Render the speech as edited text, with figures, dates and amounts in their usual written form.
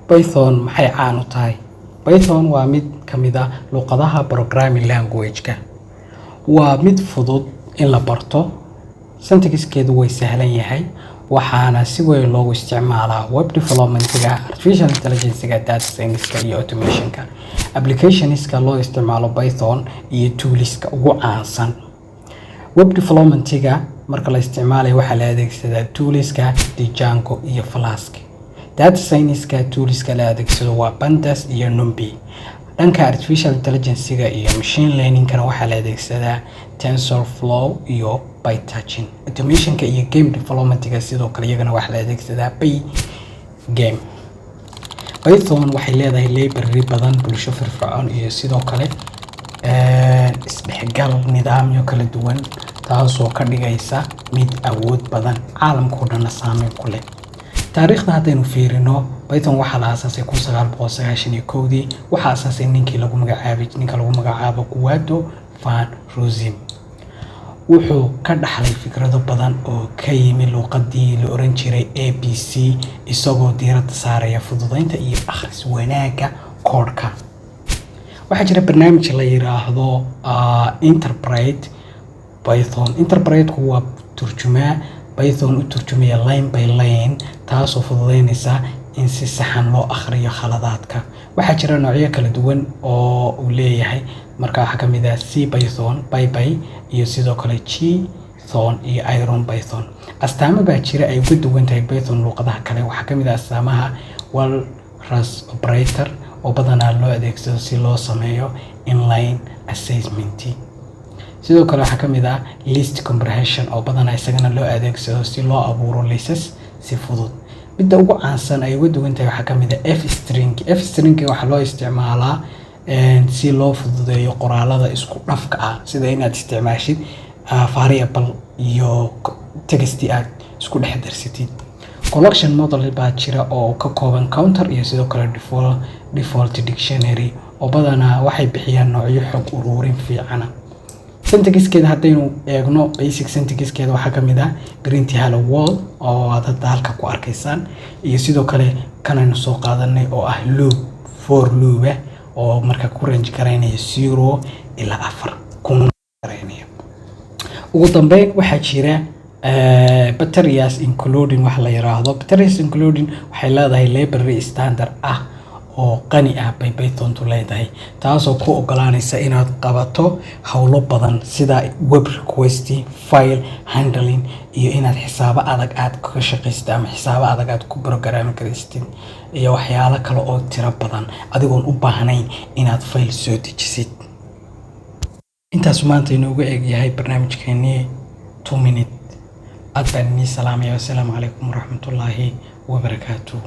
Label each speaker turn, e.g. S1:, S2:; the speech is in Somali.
S1: Python maxay caan u tahay? Python waa mid ka mid ah luqadaha programming language-ka. Waa mid fudud in la barto, syntax-keedu way sahlan yahay, waxaana si weyn loogu isticmaalaa web development-ga, artificial intelligence-ga, data science-ka iyo automation-ka. Applications-ka loo isticmaalo Python iyo tools-ka ugu caansan. Web development-ga marka la isticmaalayo waxaa la adeegsadaa tools-ka Django iyo Flask. Data science-ka tools-ka la adeegsado waa Pandas iyo NumPy. Dhanka artificial intelligence-ga iyo machine learning-kana waxaa la adeegsadaa TensorFlow iyo PyTorch. Automation-ka iyo game development-ga sidoo kale iyagana waxaa la adeegsadaa Pygame. Python waxay leedahay library badan, bulsho firfircoon iyo sidoo kale isdhexgal nidaamyo kala duwan, taasoo ka dhigaysa mid awood badan caalamka oo dhan saameyn ku leh. taariikhda haddaynu fiirino, Python waxaa la aasaasay 1991 waxaa aasaasay ninka lagu magacaabo Guado van Rossum. wuxuu ka dhaxlay fikrado badan oo ka yimid luqadii la oran jiray ABC, isagoo diiradda saaraya fududeynta iyo akhris wanaagga koodhka. waxaa jira barnaamij la yiraahdo Interpret Python. Interpret-ku waa turjumaa Python u turjumaya line by line, taasoo fududeynaysa in si saxan loo akhriyo khaladaadka. waxaa jira noocyo kala duwan oo uu leeyahay, marka waxaa ka mid ah CPython, PyPy iyo sidoo kale Jython iyo IronPython. astaamo baa jira ay uga duwan tahay Python luqadaha kale. waxaa ka mid ah astaamaha walrus operator oo badanaa loo adeegsado si loo sameeyo inline assessment. sidoo kale waxaa ka mid ah list comprehension oo badanaa isagana loo adeegsado si loo abuuro lists si fudud. midda ugu caansan ay uga duwan tahay waxaa ka mid ah fstring. fstring waxaa loo isticmaalaa si loo fududeeyo qoraalada isku dhafka ah, sida inaad isticmaashid variable iyo text aad isku dhex darsatid. collection model baa jira oo ka kooban counter iyo sidoo kale default dictionary oo badanaa waxay bixiyaan noocyo xog ururin fiican. syntax-keeda haddaynu eegno, basic syntax-keeda waxaa ka mid ah print hello world oo aad hadda halka ku arkaysaan, iyo sidoo kale kanaynu soo qaadanay oo ah loop, for loop oo marka ku range garaynaya 0 ilaa 4 kuna garaynaya. ugu dambeyn waxaa jira batteries including wax la yiraahdo. batteries including waxay leedahay library standard ah oo qani ah bay Python tu leedahay, taasoo ku ogolaanaysa inaad qabato hawlo badan sida web request, file handling iyo inaad xisaabo adag aad ka shaqeysid ama xisaabo adag aad ku program karistid iyo waxyaalo kale oo tiro badan adigoon u baahnayn inaad file soo dejisid. intaas maanta inoogu eeg yahay barnaamijkeennii 2 minute. aad baan idin salaamayaa. Assalaamu calaykum waraxmatullaahi wabarakaatuh.